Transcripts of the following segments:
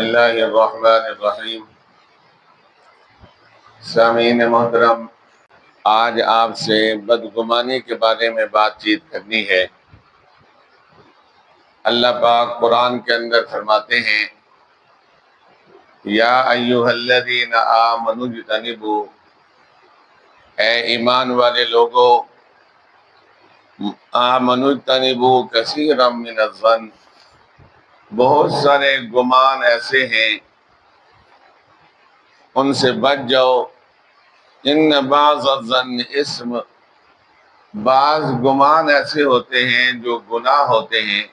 اللہ الرحمن الرحیم۔ سامعین محترم، آج آپ سے بدگمانی کے بارے میں بات چیت کرنی ہے۔ اللہ پاک قرآن کے اندر فرماتے ہیں، یا ایھا الذین آمنوا اجتنبوا، اے ایمان والے لوگو، آمنوا اجتنبوا کثیرا من الظن، بہت سارے گمان ایسے ہیں ان سے بچ جاؤ۔ ان بعض الظن اسم، بعض گمان ایسے ہوتے ہیں جو گناہ ہوتے ہیں۔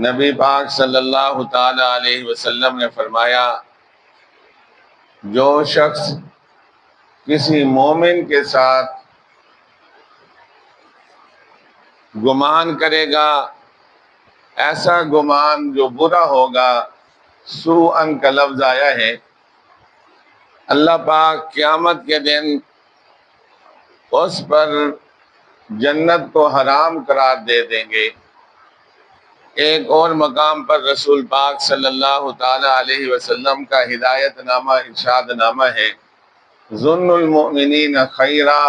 نبی پاک صلی اللہ تعالی علیہ وسلم نے فرمایا، جو شخص کسی مومن کے ساتھ گمان کرے گا، ایسا گمان جو برا ہوگا، سوءاً کا لفظ آیا ہے، اللہ پاک قیامت کے دن اس پر جنت کو حرام قرار دے دیں گے۔ ایک اور مقام پر رسول پاک صلی اللہ تعالی علیہ وسلم کا ہدایت نامہ، ارشاد نامہ ہے، ظن المؤمنین خیرا،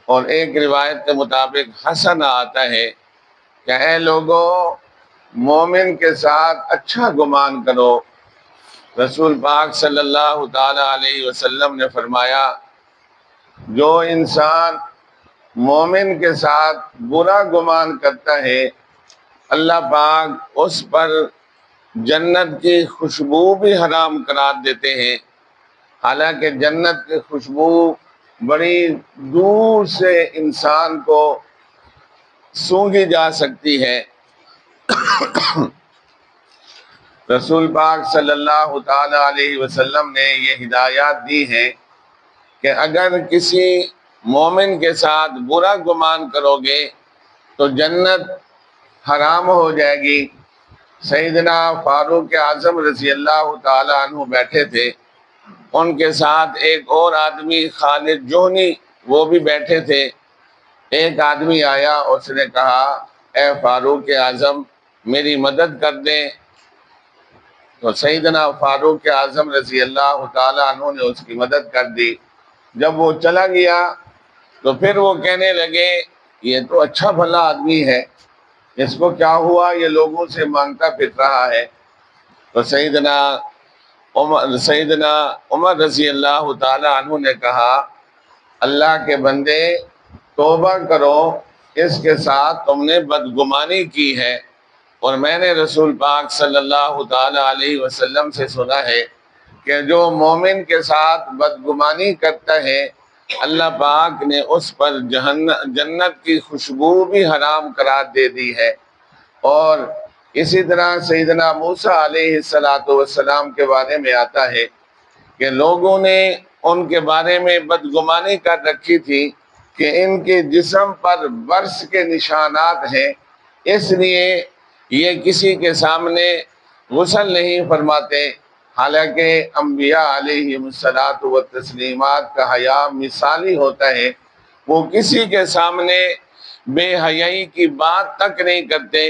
اور ایک روایت کے مطابق حسن آتا ہے کہ اے لوگو، مومن کے ساتھ اچھا گمان کرو۔ رسول پاک صلی اللہ تعالی علیہ وسلم نے فرمایا، جو انسان مومن کے ساتھ برا گمان کرتا ہے، اللہ پاک اس پر جنت کی خوشبو بھی حرام قرار دیتے ہیں۔ حالانکہ جنت کی خوشبو بڑی دور سے انسان کو سونگھی جا سکتی ہے۔ رسول پاک صلی اللہ تعالی علیہ وسلم نے یہ ہدایات دی ہیں کہ اگر کسی مومن کے ساتھ برا گمان کرو گے تو جنت حرام ہو جائے گی۔ سیدنا فاروق اعظم رضی اللہ تعالی عنہ بیٹھے تھے، ان کے ساتھ ایک اور آدمی خالد جوہنی وہ بھی بیٹھے تھے۔ ایک آدمی آیا، اس نے کہا، اے فاروق اعظم میری مدد کر دیں۔ تو سیدنا فاروق اعظم رضی اللہ تعالی عنہ نے اس کی مدد کر دی۔ جب وہ چلا گیا تو پھر وہ کہنے لگے، یہ تو اچھا بھلا آدمی ہے، اس کو کیا ہوا، یہ لوگوں سے مانگتا پھر رہا ہے۔ تو سیدنا عمر رضی اللہ تعالی عنہ نے کہا، اللہ کے بندے توبہ کرو، اس کے ساتھ تم نے بدگمانی کی ہے، اور میں نے رسول پاک صلی اللہ تعالی علیہ وسلم سے سنا ہے کہ جو مومن کے ساتھ بدگمانی کرتا ہے، اللہ پاک نے اس پر جنت کی خوشبو بھی حرام قرار دے دی ہے۔ اور اسی طرح سیدنا موسیٰ علیہ السلام کے بارے میں آتا ہے کہ لوگوں نے ان کے بارے میں بدگمانی کر رکھی تھی کہ ان کے جسم پر برس کے نشانات ہیں، اس لیے یہ کسی کے سامنے غسل نہیں فرماتے۔ حالانکہ انبیاء علیہ الصلاۃ والتسلیمات کا حیا مثالی ہوتا ہے، وہ کسی کے سامنے بے حیائی کی بات تک نہیں کرتے،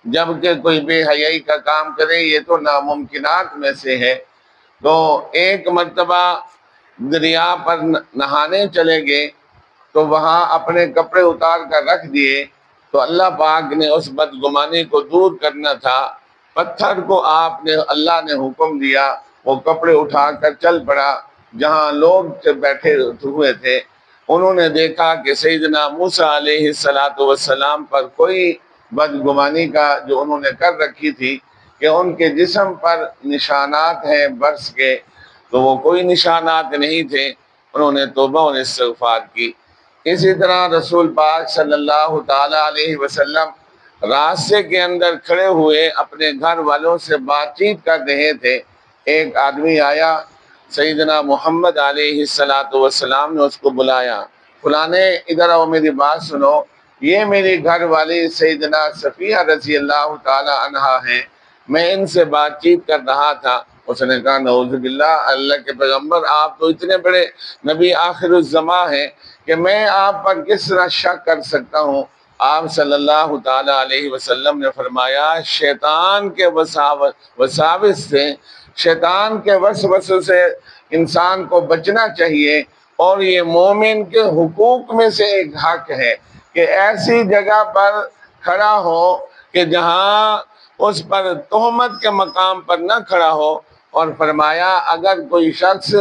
جبکہ کوئی بے حیائی کا کام کرے یہ تو ناممکنات میں سے ہے۔ تو ایک مرتبہ دریا پر نہانے چلے گئے تو وہاں اپنے کپڑے اتار کر رکھ دیے، تو اللہ پاک نے اس بدگمانی کو دور کرنا تھا، پتھر کو اللہ نے حکم دیا، وہ کپڑے اٹھا کر چل پڑا جہاں لوگ بیٹھے ہوئے تھے۔ انہوں نے دیکھا کہ سیدنا موسیٰ علیہ السلام پر کوئی بدگمانی کا جو انہوں نے کر رکھی تھی کہ ان کے جسم پر نشانات ہیں برس کے، تو وہ کوئی نشانات نہیں تھے۔ انہوں نے توبہ اور استغفار کی۔ اسی طرح رسول پاک صلی اللہ تعالی علیہ وسلم راستے کے اندر کھڑے ہوئے اپنے گھر والوں سے بات چیت کر رہے تھے، ایک آدمی آیا، سیدنا محمد علیہ السلام نے اس کو بلایا، فلانے ادھر آؤ، میری بات سنو، یہ میری گھر والی سیدنا صفیہ رضی اللہ تعالی عنہا ہیں، میں ان سے بات چیت کر رہا تھا۔ اس نے کہا، نعوذ باللہ، اللہ کے پیغمبر آپ تو اتنے بڑے نبی آخر الزماں ہیں کہ میں آپ پر کس طرح شک کر سکتا ہوں، آپ صلی اللہ تعالی علیہ وسلم نے فرمایا شیطان کے وساوس سے، شیطان کے وسوسے سے انسان کو بچنا چاہیے، اور یہ مومن کے حقوق میں سے ایک حق ہے کہ ایسی جگہ پر کھڑا ہو کہ جہاں اس پر تہمت کے مقام پر نہ کھڑا ہو۔ اور فرمایا اگر کوئی شخص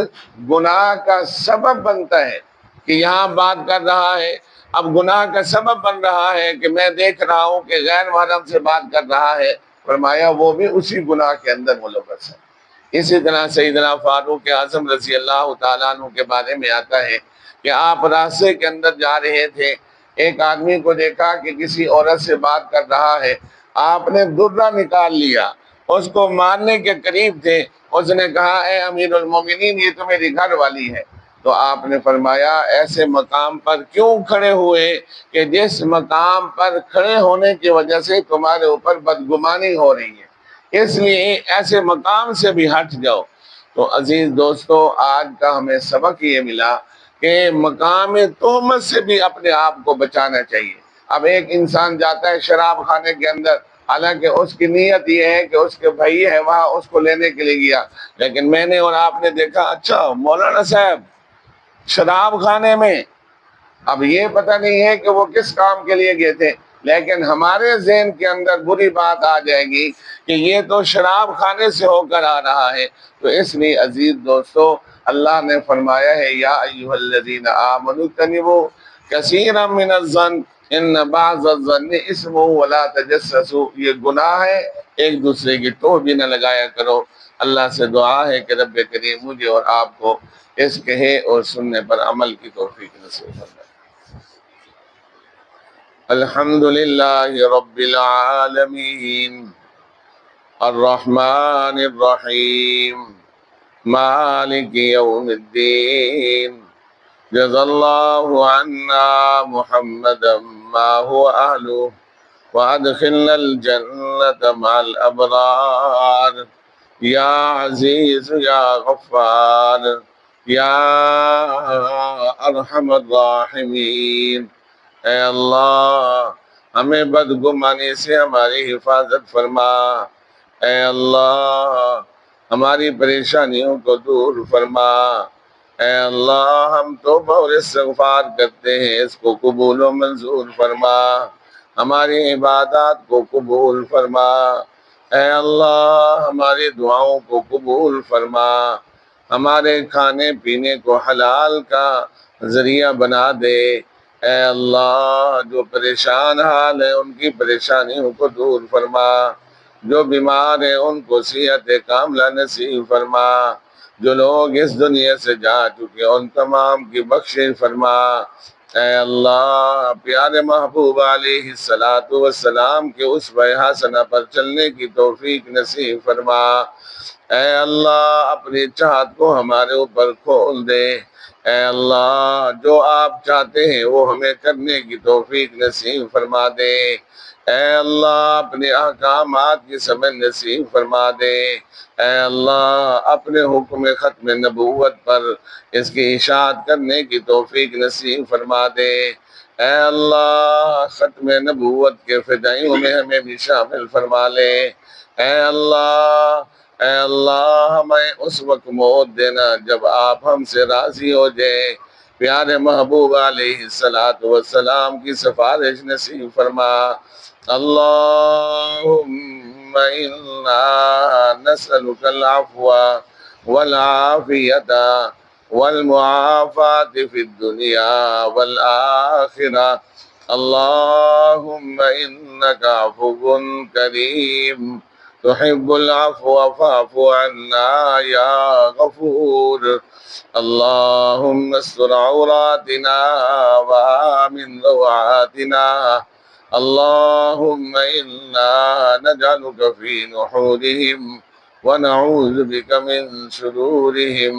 گناہ کا سبب بنتا ہے کہ یہاں بات کر رہا ہے، اب گناہ کا سبب بن رہا ہے کہ میں دیکھ رہا ہوں کہ غیر محرم سے بات کر رہا ہے، فرمایا وہ بھی اسی گناہ کے اندر ملوث ہے۔ اسی طرح سیدنا فاروق اعظم رضی اللہ تعالیٰ عنہ کے بارے میں آتا ہے کہ آپ راستے کے اندر جا رہے تھے، ایک آدمی کو دیکھا کہ کسی عورت سے بات کر رہا ہے، آپ نے درہ نکال لیا، اس کو مارنے کے قریب تھے، اس نے کہا اے امیر المومنین یہ تو میری گھر والی ہے۔ تو آپ نے فرمایا ایسے مقام پر کیوں کھڑے ہوئے کہ جس مقام پر کھڑے ہونے کی وجہ سے تمہارے اوپر بدگمانی ہو رہی ہے، اس لیے ایسے مقام سے بھی ہٹ جاؤ۔ تو عزیز دوستو، آج کا ہمیں سبق یہ ملا کہ مقام تہمت سے بھی اپنے آپ کو بچانا چاہیے۔ اب ایک انسان جاتا ہے شراب خانے کے اندر، حالانکہ اس کی نیت یہ ہے کہ اس کے بھائی ہے وہاں اس کو لینے کے لیے گیا، لیکن میں نے اور آپ نے دیکھا اچھا مولانا صاحب شراب خانے میں، اب یہ پتہ نہیں ہے کہ وہ کس کام کے لیے گئے تھے، لیکن ہمارے ذہن کے اندر بری بات آ جائے گی کہ یہ تو شراب خانے سے ہو کر آ رہا ہے۔ تو اس لیے عزیز دوستو، اللہ نے فرمایا ہے یا ایھا الذین آمنوا اجتنبوا کثیرا من الظن ان بعض الظن اسم ولا تجسسوا، یہ گناہ ہے، ایک دوسرے کی ٹوہ بھی نہ لگایا کرو۔ اللہ سے دعا ہے کہ رب کریم مجھے اور آپ کو اس کہے اور سننے پر عمل کی توفیق نصیب فرمائے۔ الحمدللہ رب العالمین الرحمن الرحیم مالک یوم الدین، جزا اللہ عنا محمدا ما هو اہلہ وادخلنا الجنة مع الابرار، یا عزیز یا غفار یا ارحم الراحمین۔ اے اللہ ہمیں بدگمانی سے ہماری حفاظت فرما، اے اللہ ہماری پریشانیوں کو دور فرما، اے اللہ ہم توبہ اور استغفار کرتے ہیں، اس کو قبول و منظور فرما، ہماری عبادات کو قبول فرما، اے اللہ ہماری دعاؤں کو قبول فرما، ہمارے کھانے پینے کو حلال کا ذریعہ بنا دے، اے اللہ جو پریشان حال ہے ان کی پریشانیوں کو دور فرما، جو بیمار ہیں ان کو صحت کاملہ نصیب فرما، جو لوگ اس دنیا سے جا چکے ان تمام کی بخشش فرما، اے اللہ پیارے محبوب علیہ السلام کے اسوہ حسنہ پر چلنے کی توفیق نصیب فرما، اے اللہ اپنی چاہت کو ہمارے اوپر کھول دے، اے اللہ جو آپ چاہتے ہیں وہ ہمیں کرنے کی توفیق نصیب فرما دے، اے اللہ اپنے احکامات کی سمجھ نصیب فرما دے، اے اللہ اپنے حکم ختم نبوت پر اس کی اشاعت کرنے کی توفیق نصیب فرما دے، اے اللہ ختم نبوت کے فدائیوں میں ہمیں بھی شامل فرما لے، اے اللہ ہمیں اس وقت موت دینا جب آپ ہم سے راضی ہو جائے، پیارے محبوب علیہ السلام کی سفارش نصیب فرما۔ اللہم انا نسألک العفو والعافیت والمعافات فی الدنیا والآخرہ، اللہم انک عفو کریم تحب العفو فاعف عنا یا غفور، اللہم استر عوراتنا وآمن روعاتنا، اللہم انا نجعلک فی نحورہم ونعوذ بک من شرورہم۔